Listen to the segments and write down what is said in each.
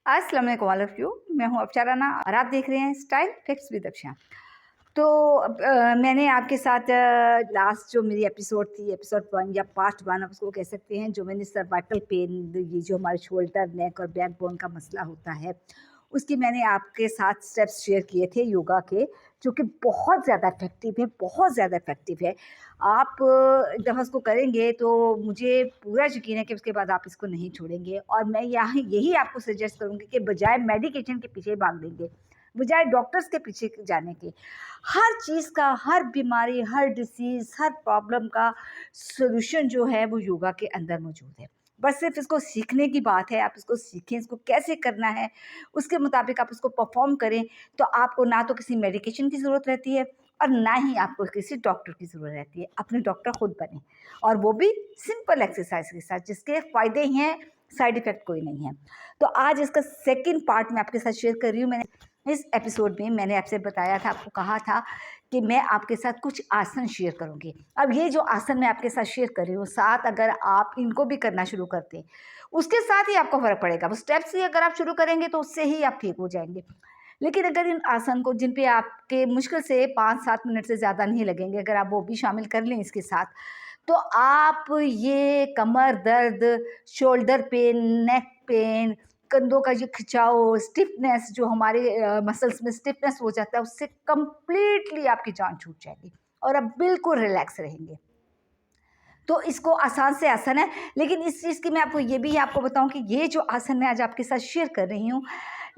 अस्सलाम वालेकुम all of you. मैं हूँ अफशा राना और आप देख रहे हैं स्टाइल फिक्स विद अफशा। तो मैंने आपके साथ लास्ट जो मेरी एपिसोड थी, एपिसोड 1 या पार्ट 1 आप उसको कह सकते हैं, जो मैंने सर्वाइकल पेन, ये जो हमारे शोल्डर, नेक और बैक बोन का मसला होता है, उसकी मैंने आपके साथ स्टेप्स शेयर किए थे योगा के, जो कि बहुत ज़्यादा इफ़ेक्टिव है, बहुत ज़्यादा इफ़ेक्टिव है। आप एक दफ़ा उसको करेंगे तो मुझे पूरा यकीन है कि उसके बाद आप इसको नहीं छोड़ेंगे। और मैं यहाँ यही आपको सजेस्ट करूँगी कि बजाय मेडिकेशन के पीछे भागने के, बजाय डॉक्टर्स के पीछे जाने के, हर चीज़ का, हर बीमारी, हर डिसीज़, हर प्रॉब्लम का सॉल्यूशन जो है वो योगा के अंदर मौजूद है। बस सिर्फ़ इसको सीखने की बात है, आप इसको सीखें, इसको कैसे करना है, उसके मुताबिक आप उसको परफ़ॉर्म करें, तो आपको ना तो किसी मेडिकेशन की ज़रूरत रहती है और ना ही आपको किसी डॉक्टर की ज़रूरत रहती है। अपने डॉक्टर खुद बनें, और वो भी सिंपल एक्सरसाइज के साथ, जिसके फ़ायदे ही हैं, साइड इफ़ेक्ट कोई नहीं है। तो आज इसका सेकंड पार्ट मैं आपके साथ शेयर कर रही हूँ। इस एपिसोड में मैंने आपसे बताया था, आपको कहा था कि मैं आपके साथ कुछ आसन शेयर करूँगी। अब ये जो आसन मैं आपके साथ शेयर कर रही हूँ, साथ अगर आप इनको भी करना शुरू करते हैं, उसके साथ ही आपको फ़र्क पड़ेगा। वो स्टेप्स ही अगर आप शुरू करेंगे तो उससे ही आप ठीक हो जाएँगे। लेकिन अगर इन आसन को, जिन पे आपके मुश्किल से 5-7 मिनट से ज़्यादा नहीं लगेंगे, अगर आप वो भी शामिल कर लें इसके साथ, तो आप ये कमर दर्द, शोल्डर पेन, नेक पेन, कंधों का ये खिंचाव, स्टिफनेस, जो हमारे मसल्स में स्टिफनेस हो जाता है, उससे कंप्लीटली आपकी जान छूट जाएगी और आप बिल्कुल रिलैक्स रहेंगे। तो इसको आसान से आसान है, लेकिन इस चीज़ की मैं आपको ये भी आपको बताऊँ कि ये जो आसन मैं आज आपके साथ शेयर कर रही हूँ,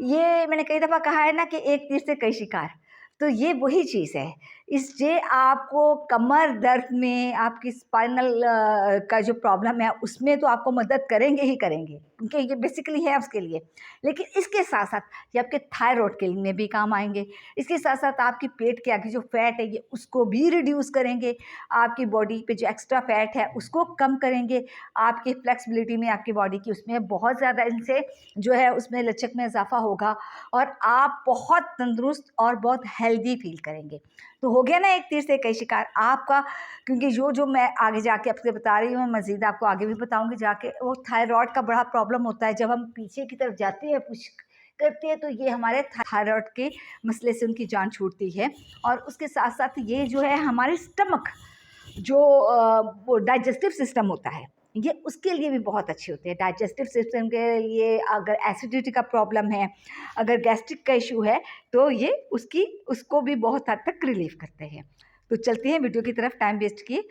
ये मैंने कई दफ़ा कहा है ना कि एक तीर से कई शिकार। तो ये वही चीज़ है। इससे आपको कमर दर्द में, आपकी स्पाइनल का जो प्रॉब्लम है उसमें तो आपको मदद करेंगे ही करेंगे, क्योंकि ये बेसिकली है उसके लिए। लेकिन इसके साथ-साथ ये आपके थायरॉइड के लिए में भी काम आएँगे। इसके साथ-साथ आपकी पेट के आगे जो फैट है, ये उसको भी रिड्यूस करेंगे। आपकी बॉडी पे जो एक्स्ट्रा फैट है उसको कम करेंगे। आपकी फ्लेक्सिबिलिटी में, आपकी बॉडी की, उसमें बहुत ज़्यादा इनसे जो है उसमें लचक में इज़ाफ़ा होगा और आप बहुत तंदुरुस्त और बहुत हेल्दी फ़ील करेंगे। तो हो गया ना एक तीर से कई शिकार आपका। क्योंकि जो मैं आगे जाके आपसे बता रही हूँ, मज़ीद आपको आगे भी बताऊँगी जाके, वो थायरॉइड का बड़ा प्रॉब्लम होता है। जब हम पीछे की तरफ जाते हैं, पुश करते हैं, तो ये हमारे थायरॉइड के मसले से उनकी जान छूटती है। और उसके साथ-साथ ये जो है हमारे स्टमक, जो वो डाइजेस्टिव सिस्टम होता है, ये उसके लिए भी बहुत अच्छे होते हैं। डाइजेस्टिव सिस्टम के लिए, अगर एसिडिटी का प्रॉब्लम है, अगर गैस्ट्रिक का इशू है, तो ये उसको भी बहुत हद तक रिलीफ़ करते हैं। तो चलते हैं वीडियो की तरफ, टाइम वेस्ट किए।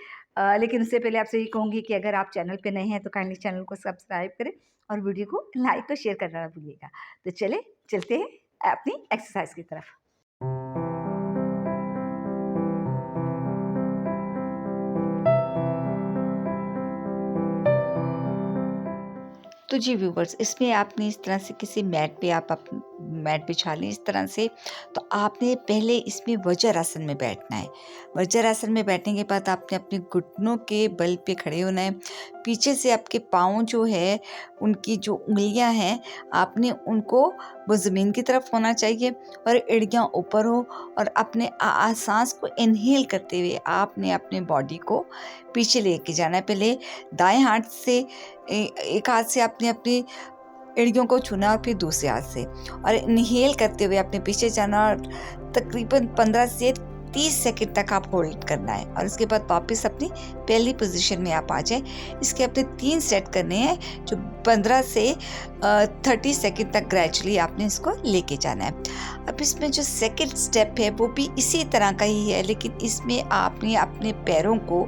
लेकिन उससे पहले आपसे ये कहूँगी कि अगर आप चैनल पे नए हैं तो काइंडली चैनल को सब्सक्राइब करें और वीडियो को लाइक और शेयर करना ना भूलिएगा। तो चलते हैं अपनी एक्सरसाइज की तरफ। तो जी व्यूवर्स, इसमें आपने इस तरह से किसी मैट पे मैट बिछा लें इस तरह से। तो आपने पहले इसमें वज्रासन में बैठना है। वज्रासन में बैठने के बाद आपने अपने घुटनों के बल पे खड़े होना है। पीछे से आपके पाँव जो है, उनकी जो उंगलियां हैं, आपने उनको वो ज़मीन की तरफ होना चाहिए और एड़ियाँ ऊपर हो। और अपने सांस को इनहेल करते हुए आपने अपने बॉडी को पीछे लेके जाना है। पहले दाएं हाथ से एक हाथ से आपने अपनी एड़ियों को छूना और फिर दूसरे हाथ से, और इनहेल करते हुए अपने पीछे जाना और तकरीबन 15 से 30 सेकंड तक आप होल्ड करना है। और उसके बाद वापस अपनी पहली पोजीशन में आप आ जाए। इसके अपने 3 सेट करने हैं, जो 15 से 30 सेकंड तक ग्रेजुअली आपने इसको लेके जाना है। अब इसमें जो सेकंड स्टेप है वो भी इसी तरह का ही है, लेकिन इसमें आपने अपने पैरों को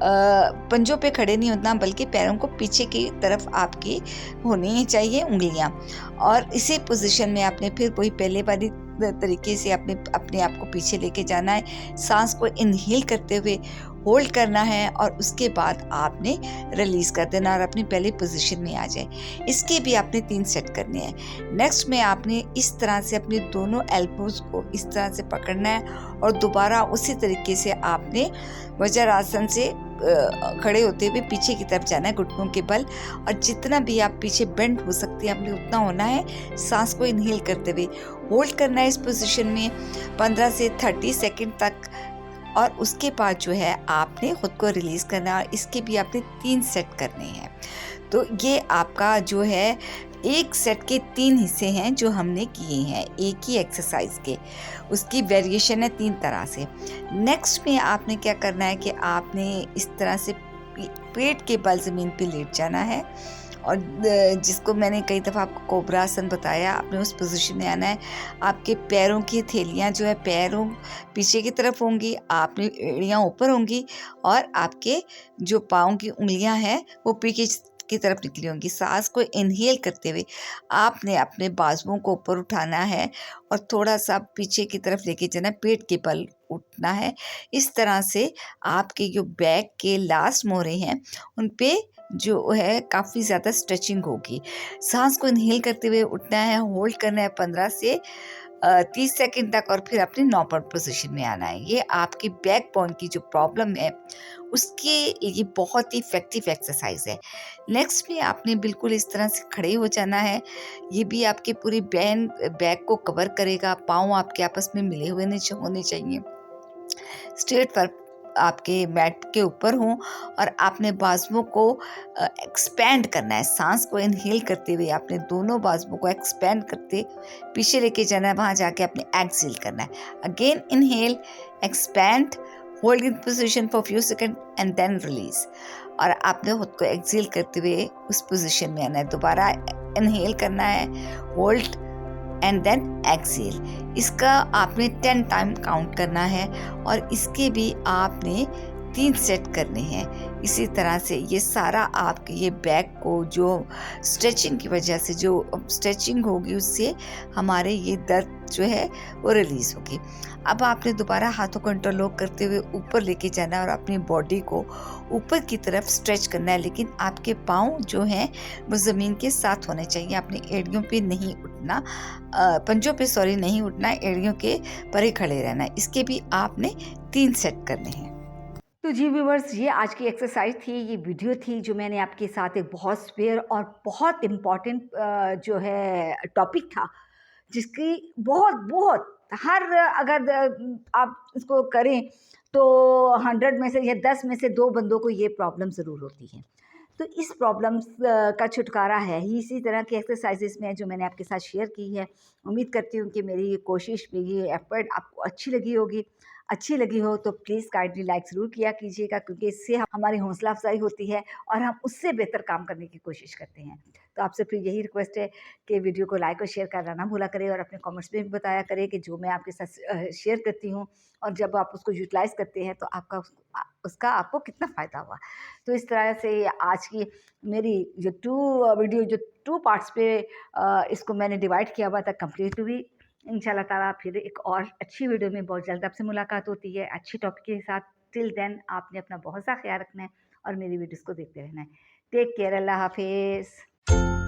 पंजों पे खड़े नहीं होना, बल्कि पैरों को पीछे की तरफ आपकी होनी चाहिए उंगलियां। और इसी पोजीशन में आपने फिर वही पहले वाली तरीके से अपने आप को पीछे लेके जाना है। सांस को इनहेल करते हुए होल्ड करना है और उसके बाद आपने रिलीज कर देना और अपनी पहली पोजीशन में आ जाए। इसके भी आपने 3 सेट करने हैं। नेक्स्ट में आपने इस तरह से अपने दोनों एल्बोज को इस तरह से पकड़ना है और दोबारा उसी तरीके से आपने वज्रासन से खड़े होते हुए पीछे की तरफ जाना है, घुटनों के बल। और जितना भी आप पीछे बेंड हो सकते हैं आपने उतना होना है। सांस को इनहेल करते हुए होल्ड करना है इस पोजीशन में 15 से 30 सेकंड तक, और उसके बाद जो है आपने खुद को रिलीज करना है। और इसके भी आपने 3 सेट करने हैं। तो ये आपका जो है एक सेट के 3 हिस्से हैं जो हमने किए हैं एक ही एक्सरसाइज के, उसकी वेरिएशन है 3 तरह से। नेक्स्ट में आपने क्या करना है कि आपने इस तरह से पेट के बल ज़मीन पे लेट जाना है और जिसको मैंने कई दफ़ा आपको कोबरा आसन बताया, आपने उस पोजीशन में आना है। आपके पैरों की हथेलियाँ जो है पैरों पीछे की तरफ होंगी, आपने एड़ियाँ ऊपर होंगी और आपके जो पाँव की उँगलियाँ हैं वो पीछे की तरफ निकली होंगी। सांस को इनहेल करते हुए आपने अपने बाजुओं को ऊपर उठाना है और थोड़ा-सा पीछे की तरफ लेके जाना है, पेट के बल उठना है। इस तरह से आपके जो बैक के लास्ट मोहरे हैं, उन पे जो है काफ़ी ज़्यादा स्ट्रेचिंग होगी। सांस को इनहेल करते हुए उठना है, होल्ड करना है 15 से 30 सेकंड तक और फिर अपनी नॉर्मल पोजीशन में आना है। ये आपकी बैक बोन की जो प्रॉब्लम है उसके लिए बहुत ही इफ़ेक्टिव एक्सरसाइज है। नेक्स्ट में आपने बिल्कुल इस तरह से खड़े हो जाना है। ये भी आपके पूरी बैक को कवर करेगा। पाँव आपके आपस में मिले हुए होने चाहिए। स्ट्रेट पर आपके मैट के ऊपर हों और आपने बाजुओं को एक्सपैंड करना है। सांस को इनहेल करते हुए आपने दोनों बाजुओं को एक्सपैंड करते पीछे लेके जाना है, वहाँ जाके आपने एक्सहेल करना है। Again inhale, expand, hold in position for few second and then release और आपने खुद को एक्सहेल करते हुए उस पोजीशन में आना है। दोबारा इनहेल करना है, होल्ड एंड देन एक्सहेल। इसका आपने 10 टाइम काउंट करना है और इसके भी आपने 3 सेट करने हैं। इसी तरह से ये सारा आपके ये बैक को जो स्ट्रेचिंग की वजह से जो स्ट्रेचिंग होगी उससे हमारे ये दर्द जो है वो रिलीज़ होगी। अब आपने दोबारा हाथों को इंटरलॉक करते हुए ऊपर लेके जाना है और अपनी बॉडी को ऊपर की तरफ स्ट्रेच करना है, लेकिन आपके पाँव जो हैं वो ज़मीन के साथ होने चाहिए। अपनी एड़ियों पे नहीं उठना, पंजों पे सॉरी नहीं उठना, एड़ियों के परे खड़े रहना है। इसके भी आपने 3 सेट करने हैं। तो जी व्यूवर्स, ये आज की एक्सरसाइज थी, ये वीडियो थी जो मैंने आपके साथ एक बहुत स्पेयर और बहुत इम्पॉर्टेंट जो है टॉपिक था, जिसकी बहुत बहुत हर अगर आप इसको करें तो 100 में से या 10 में से 2 बंदों को ये प्रॉब्लम ज़रूर होती है। तो इस प्रॉब्लम्स का छुटकारा है ही इसी तरह की एक्सरसाइजेस में जो मैंने आपके साथ शेयर की है। उम्मीद करती हूँ कि मेरी ये कोशिश, मेरी ये एफर्ट आपको अच्छी लगी होगी। अच्छी लगी हो तो प्लीज़ काइंडली लाइक ज़रूर किया कीजिएगा, क्योंकि इससे हमारी हौसला अफ़ज़ाई होती है और हम उससे बेहतर काम करने की कोशिश करते हैं। तो आपसे फिर यही रिक्वेस्ट है कि वीडियो को लाइक और शेयर करना ना भूला करें और अपने कमेंट्स में भी बताया करें कि जो मैं आपके साथ शेयर करती हूँ और जब आप उसको यूटिलाइज़ करते हैं तो उसका आपको कितना फ़ायदा हुआ। तो इस तरह से आज की मेरी जो वीडियो जो 2 पार्ट्स पे इसको मैंने डिवाइड किया हुआ था, कंप्लीट हुई। इंशाल्लाह ताला फिर एक और अच्छी वीडियो में बहुत जल्द आपसे मुलाकात होती है, अच्छी टॉपिक के साथ। टिल देन आपने अपना बहुत सा ख्याल रखना है और मेरी वीडियोज़ को देखते रहना है। टेक केयर, अल्लाह हाफ़िज़।